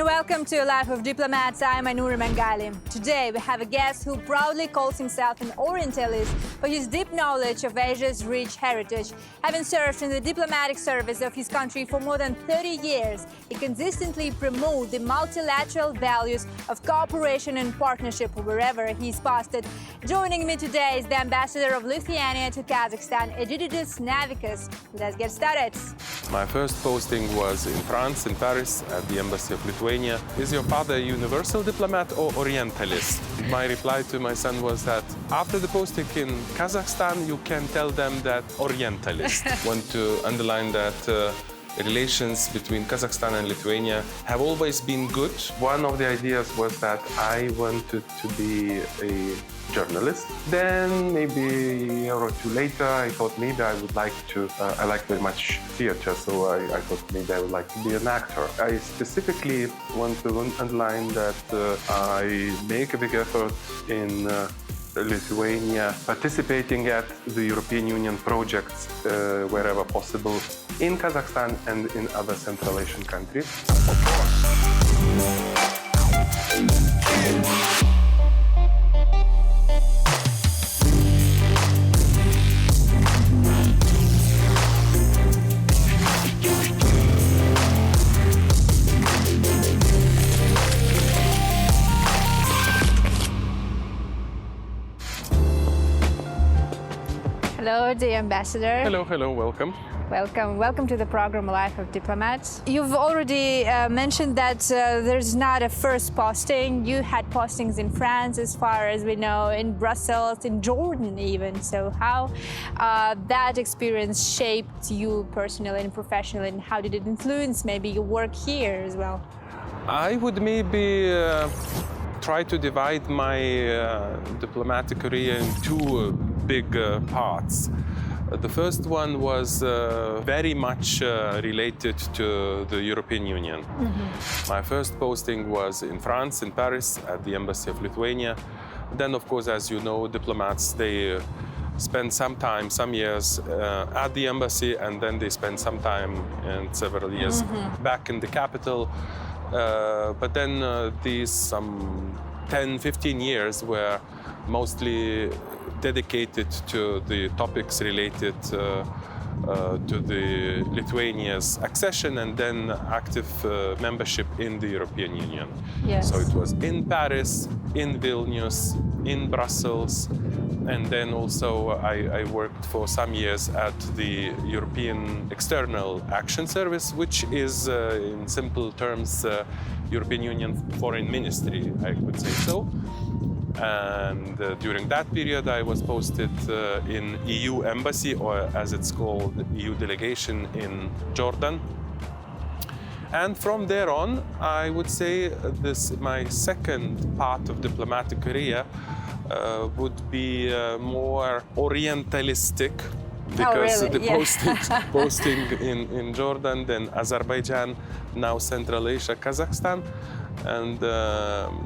welcome to Life of Diplomats. I'm Anura Mangali. Today we have a guest who proudly calls himself an Orientalist for his deep knowledge of Asia's rich heritage. Having served in the diplomatic service of his country for more than 30 years, he consistently promotes the multilateral values of cooperation and partnership wherever he's posted. Joining me today is the ambassador of Lithuania to Kazakhstan, Egidijus Navikas. Let's get started. My first posting was in France, in Paris, at the Embassy of Lithuania. Is your father a universal diplomat or Orientalist? My reply to my son was that after the posting in Kazakhstan, you can tell them that Orientalist. I want to underline that relations between Kazakhstan and Lithuania have always been good. One of the ideas was that I wanted to be a journalist. Then maybe a year or two later, I thought maybe I would like to, I like very much theater, so I thought maybe I would like to be an actor. I specifically want to underline that I make a big effort in Lithuania, participating at the European Union projects wherever possible, in Kazakhstan and in other Central Asian countries. Hello, dear ambassador. Hello, welcome. Welcome to the program Life of Diplomats. You've already mentioned that there's not a first posting. You had postings in France, as far as we know, in Brussels, in Jordan even. So how that experience shaped you personally and professionally, and how did it influence maybe your work here as well? I would maybe try to divide my diplomatic career in two big parts. The first one was very much related to the European Union. My first posting was in France, in Paris, at the Embassy of Lithuania. Then, of course, as you know, diplomats, they spend some time, some years at the embassy, and then they spend some time and several years back in the capital. But then these some 10, 15 years were mostly dedicated to the topics related to the Lithuania's accession and then active membership in the European Union. Yes. So it was in Paris, in Vilnius, in Brussels, and then also I worked for some years at the European External Action Service, which is, in simple terms, European Union Foreign Ministry, I would say so. And during that period, I was posted in EU Embassy, or as it's called, EU Delegation in Jordan. And from there on, I would say my second part of diplomatic career would be more Orientalistic, because really? the posting in Jordan, then Azerbaijan, now Central Asia, Kazakhstan. And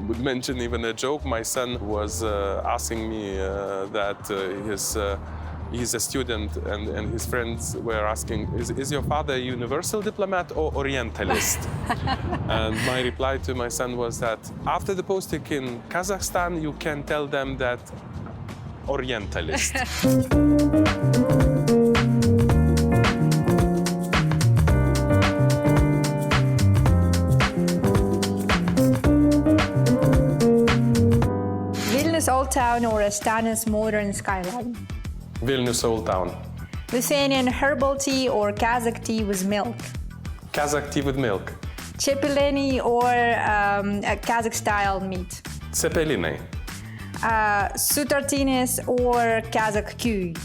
would mention even a joke. My son was asking me that he's a student, and his friends were asking, is your father a universal diplomat or Orientalist? And my reply to my son was that after the posting in Kazakhstan, you can tell them that Orientalist. Old Town or Astana's modern skyline? Vilnius Old Town. Lithuanian herbal tea or Kazakh tea with milk? Kazakh tea with milk. Cepeleni or Kazakh-style meat? Cepelini. Sutartines or Kazakh cuy?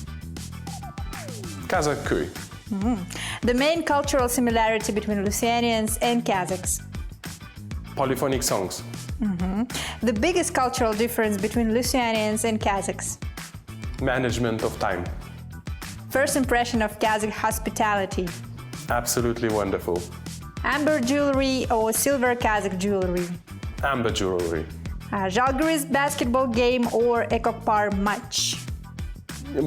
Kazakh cuy. The main cultural similarity between Lithuanians and Kazakhs? Polyphonic songs. The biggest cultural difference between Lithuanians and Kazakhs? Management of time. First impression of Kazakh hospitality? Absolutely wonderful. Amber jewelry or silver Kazakh jewelry? Amber jewelry. Žalgiris basketball game or Ekokpar match?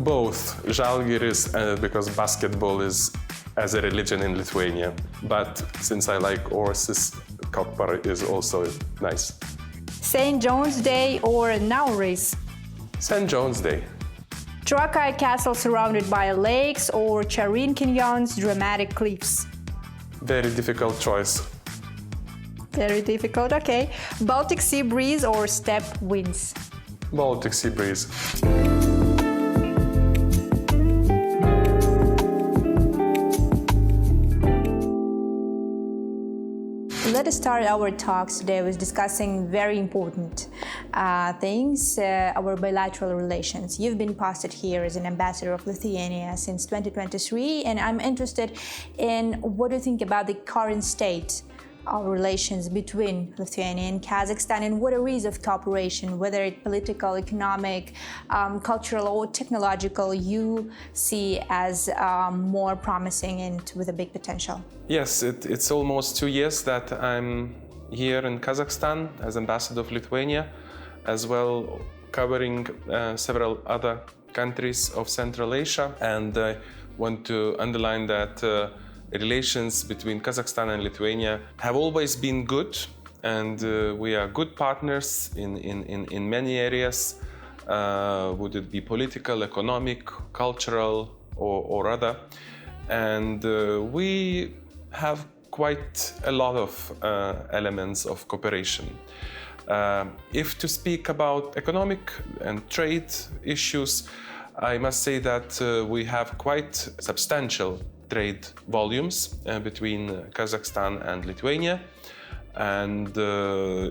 Both. Žalgiris, because basketball is as a religion in Lithuania. But since I like horses, Kopar is also nice. St. John's Day or Nauris? St. John's Day. Trakai Castle surrounded by lakes or Charin Canyon's dramatic cliffs? Very difficult choice. Very difficult, okay. Baltic Sea breeze or steppe winds? Baltic Sea breeze. Let us start our talks today with discussing very important things, our bilateral relations. You've been posted here as an ambassador of Lithuania since 2023, and I'm interested in what do you think about the current state of relations between Lithuania and Kazakhstan, and what areas of cooperation, whether it's political, economic, cultural, or technological, you see as more promising and with a big potential? Yes, it's almost 2 years that I'm here in Kazakhstan as ambassador of Lithuania, as well covering several other countries of Central Asia. And I want to underline that relations between Kazakhstan and Lithuania have always been good, and we are good partners in many areas, would it be political, economic, cultural, or other. And we have quite a lot of elements of cooperation. If to speak about economic and trade issues, I must say that we have quite substantial trade volumes between Kazakhstan and Lithuania. And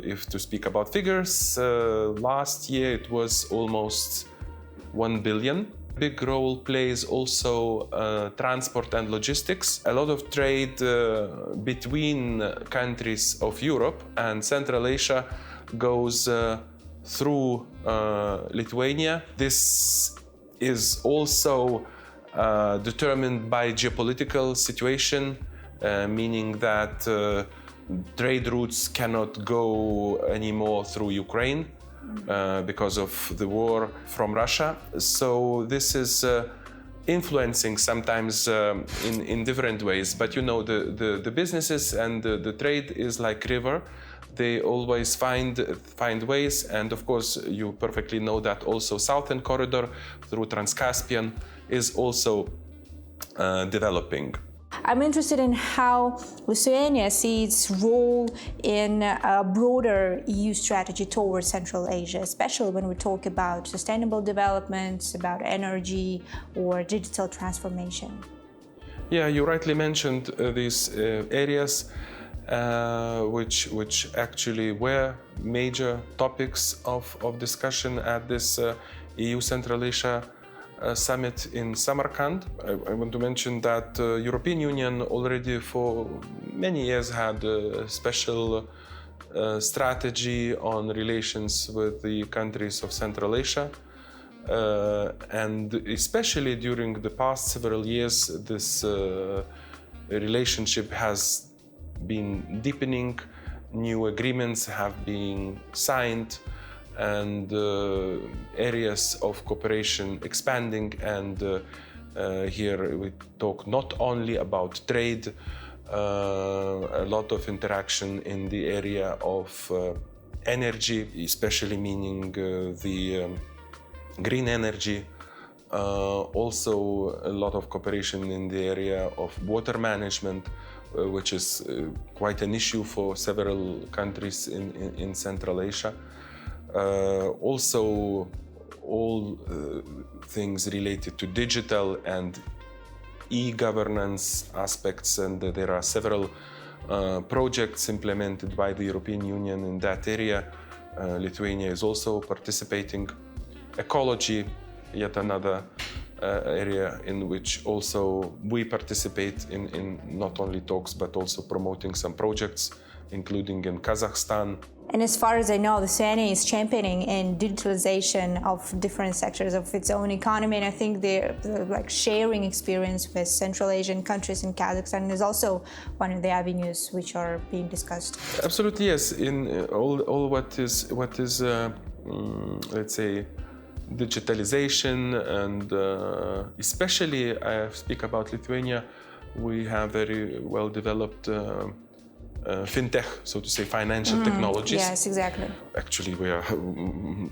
if to speak about figures, last year it was almost 1 billion. Big role plays also transport and logistics. A lot of trade between countries of Europe and Central Asia goes through Lithuania. This is also determined by geopolitical situation, meaning that trade routes cannot go anymore through Ukraine because of the war from Russia. So this is influencing sometimes in different ways. But you know, the businesses and the trade is like river. They always find ways, and of course you perfectly know that also Southern Corridor through Transcaspian is also developing. I'm interested in how Lithuania sees its role in a broader EU strategy towards Central Asia, especially when we talk about sustainable developments, about energy or digital transformation. Yeah, you rightly mentioned these areas which actually were major topics of discussion at this EU Central Asia summit in Samarkand. I want to mention that European Union already for many years had a special strategy on relations with the countries of Central Asia. And especially during the past several years, this relationship has been deepening, new agreements have been signed, and areas of cooperation expanding. And here we talk not only about trade, a lot of interaction in the area of energy, especially meaning the green energy. Also a lot of cooperation in the area of water management, which is quite an issue for several countries in Central Asia. Also all things related to digital and e-governance aspects, and there are several projects implemented by the European Union in that area. Lithuania is also participating. Ecology, yet another area in which also we participate in not only talks but also promoting some projects, including in Kazakhstan. And as far as I know, Lithuania is championing in digitalization of different sectors of its own economy, and I think the like sharing experience with Central Asian countries in Kazakhstan is also one of the avenues which are being discussed. Absolutely, yes. In all what is let's say digitalization, and especially I speak about Lithuania, we have very well developed fintech, so to say, financial technologies. Yes, exactly. Actually, we are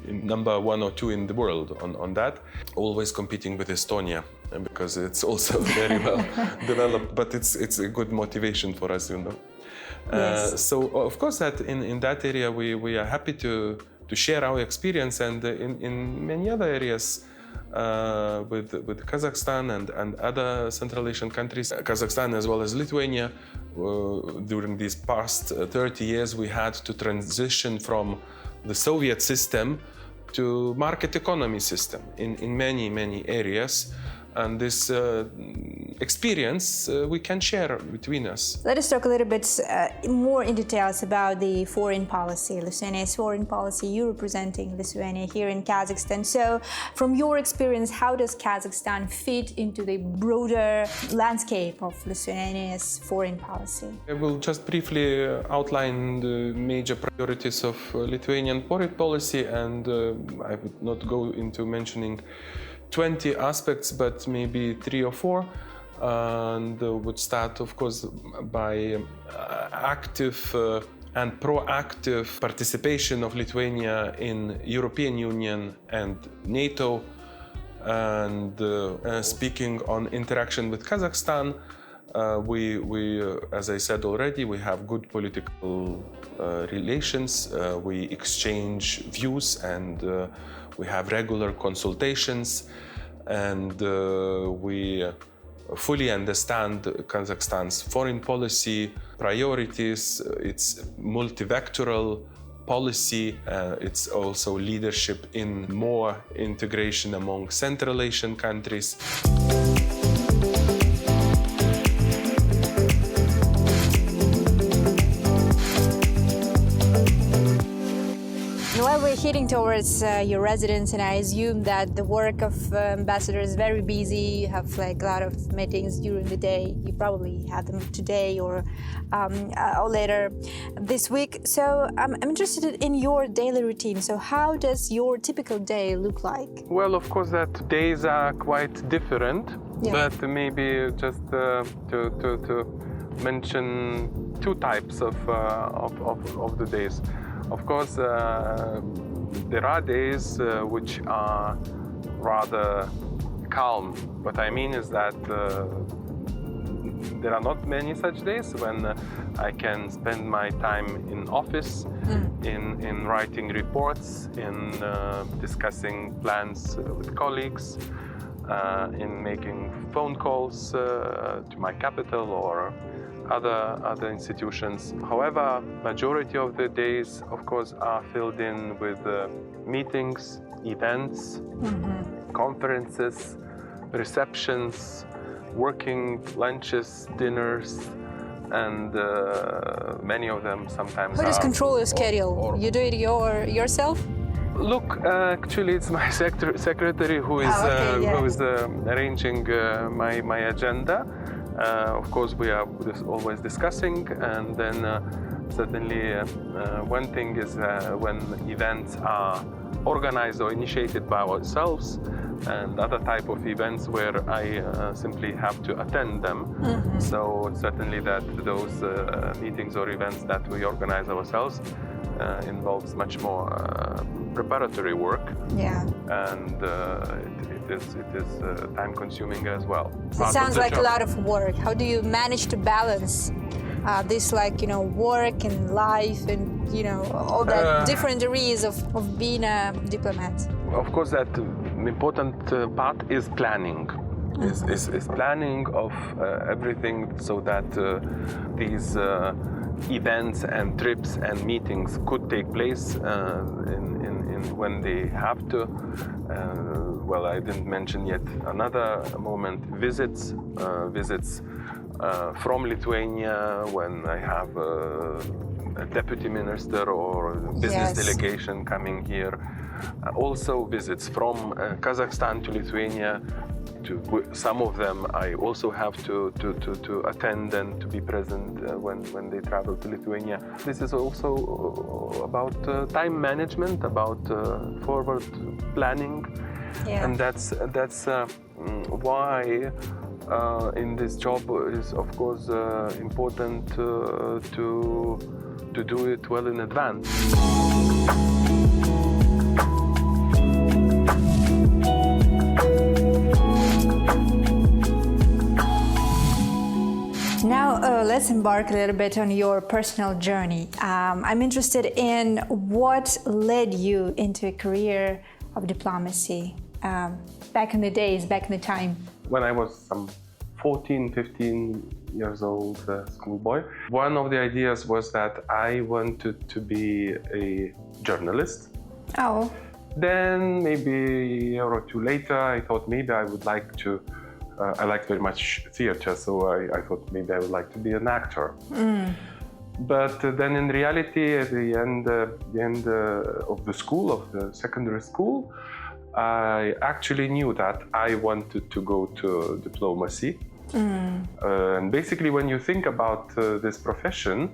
number 1 or 2 in the world on that. Always competing with Estonia, because it's also very well developed, but it's a good motivation for us, you know. Yes. So of course that in that area we are happy to share our experience, and in many other areas with Kazakhstan and other Central Asian countries, Kazakhstan as well as Lithuania. During these past 30 years, we had to transition from the Soviet system to market economy system in many areas. And this experience we can share between us. Let us talk a little bit more in details about the foreign policy, Lithuania's foreign policy. You representing Lithuania here in Kazakhstan. So, from your experience, how does Kazakhstan fit into the broader landscape of Lithuania's foreign policy? I will just briefly outline the major priorities of Lithuanian foreign policy, and I would not go into mentioning 20 aspects, but maybe 3 or 4, and would start, of course, by active and proactive participation of Lithuania in European Union and NATO, and speaking on interaction with Kazakhstan. We as I said already, we have good political relations. We exchange views, and we have regular consultations, and we fully understand Kazakhstan's foreign policy priorities, its multivectoral policy, it's also leadership in more integration among Central Asian countries. While we're heading towards your residence, and I assume that the work of ambassador is very busy, you have like a lot of meetings during the day, you probably had them today or later this week. So I'm interested in your daily routine. So how does your typical day look like? Well, of course that days are quite different, but maybe just to mention 2 types of the days. Of course, there are days which are rather calm. What I mean is that there are not many such days when I can spend my time in office, in writing reports, in discussing plans with colleagues, in making phone calls to my capital or other institutions. However, majority of the days, of course, are filled in with meetings, events, conferences, receptions, working lunches, dinners, and many of them sometimes. Who does control your schedule? You do it yourself? Look, actually, it's my secretary who is arranging my agenda. Of course, we are always discussing, and then certainly one thing is when events are organized or initiated by ourselves, and other type of events where I simply have to attend them. So certainly that those meetings or events that we organize ourselves involves much more preparatory work, and it is time-consuming as well. It sounds like a lot of work. How do you manage to balance this, work and life, and all that different areas of being a diplomat? Of course, that important part is planning. Is planning of everything, so that these events and trips and meetings could take place when they have to. Well, I didn't mention yet another moment: visits from Lithuania, when I have a deputy minister or a business delegation coming here. Also visits from Kazakhstan to Lithuania. Some of them I also have to attend and to be present when they travel to Lithuania. This is also about time management, about forward planning, and that's why in this job is, of course, important to do it well in advance. Now, let's embark a little bit on your personal journey. I'm interested in what led you into a career of diplomacy back in the days, back in the time. When I was some 14, 15 years old schoolboy, one of the ideas was that I wanted to be a journalist. Oh. Then maybe a year or two later, I thought maybe I would like to I liked very much theater, so I thought maybe I would like to be an actor. But then in reality, at the end of the school, of the secondary school, I actually knew that I wanted to go to diplomacy. And basically, when you think about this profession,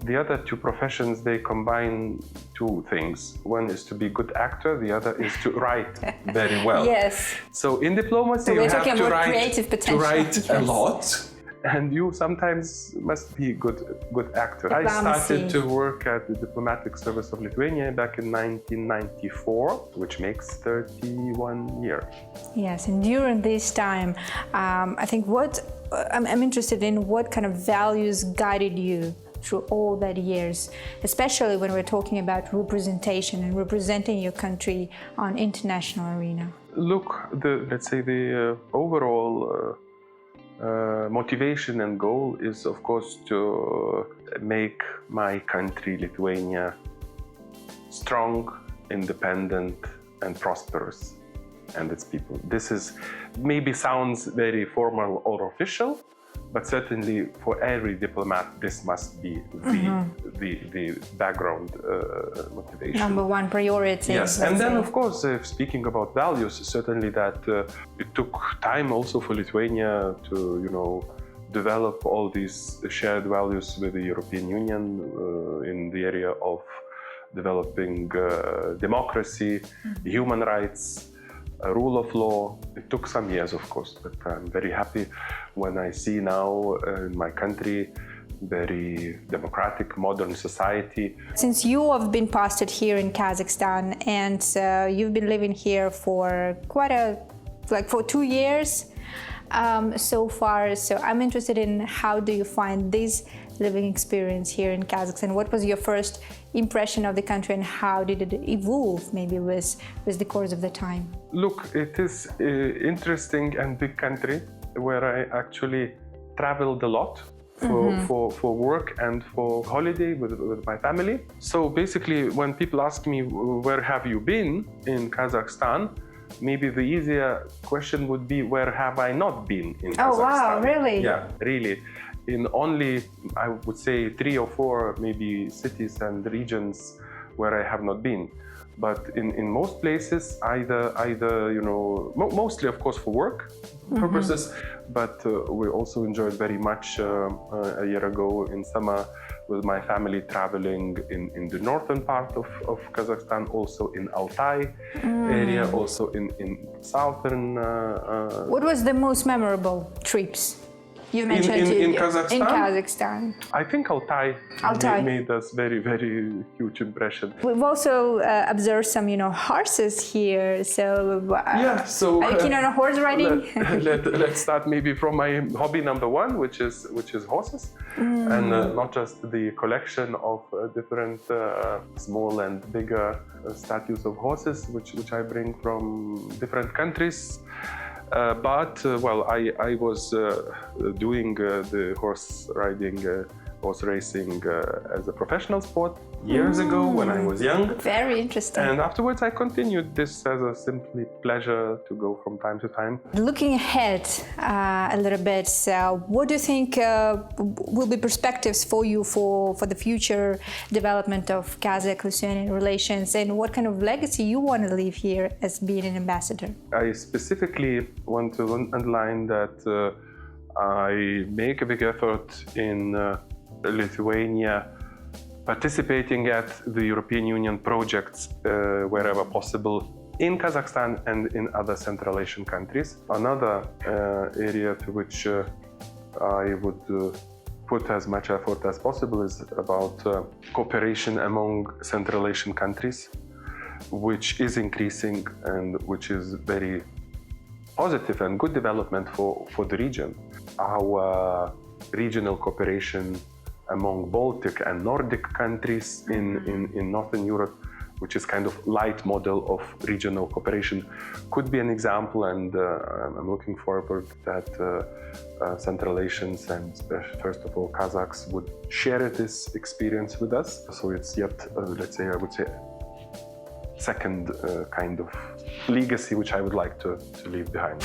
the other two professions, they combine two things. One is to be a good actor, the other is to write very well. Yes. So in diplomacy, so you have to write a lot, and you sometimes must be a good actor. Diplomacy. I started to work at the Diplomatic Service of Lithuania back in 1994, which makes 31 years. Yes, and during this time, I think I'm interested in what kind of values guided you through all that years, especially when we're talking about representation and representing your country on international arena. Look, let's say the overall motivation and goal is, of course, to make my country, Lithuania, strong, independent, and prosperous, and its people. This is maybe sounds very formal or official, but certainly for every diplomat, this must be the background motivation. Number one priority. Yes, and then of course, speaking about values, certainly that it took time also for Lithuania to, develop all these shared values with the European Union in the area of developing democracy, human rights, rule of law. It took some years, of course, but I'm very happy when I see now in my country very democratic, modern society. Since you have been posted here in Kazakhstan and you've been living here for for 2 years so far, so I'm interested in how do you find this living experience here in Kazakhstan? What was your first impression of the country and how did it evolve maybe with the course of the time? Look, it is interesting and big country where I actually traveled a lot for work and for holiday with my family. So basically, when people ask me, where have you been in Kazakhstan? Maybe the easier question would be, where have I not been in Kazakhstan? Oh, wow, really? Yeah, really. In only, I would say, 3 or 4 maybe cities and regions where I have not been. But in most places, either mostly of course for work purposes, but we also enjoyed very much a year ago in summer with my family traveling in the northern part of Kazakhstan, also in Altai area, also in southern. What was the most memorable trips? You mentioned in Kazakhstan? In Kazakhstan. I think Altai made us very, very huge impression. We've also observed some, horses here. So, are you keen on a horse riding? Let's start maybe from my hobby number 1, which is horses, and not just the collection of different small and bigger statues of horses, which I bring from different countries. But I was doing the horse riding, horse racing as a professional sport years ago when I was young. Very interesting. And afterwards I continued this as a simply pleasure to go from time to time. Looking ahead a little bit, what do you think will be perspectives for you for the future development of Kazakh-Lithuanian relations, and what kind of legacy you want to leave here as being an ambassador? I specifically want to underline that I make a big effort in Lithuania participating at the European Union projects wherever possible in Kazakhstan and in other Central Asian countries. Another area to which I would put as much effort as possible is about cooperation among Central Asian countries, which is increasing and which is very positive and good development for the region. Our regional cooperation among Baltic and Nordic countries in Northern Europe, which is kind of light model of regional cooperation, could be an example, and I'm looking forward that Central Asians and first of all Kazakhs would share this experience with us. So it's yet, let's say, I would say, second kind of legacy which I would like to leave behind.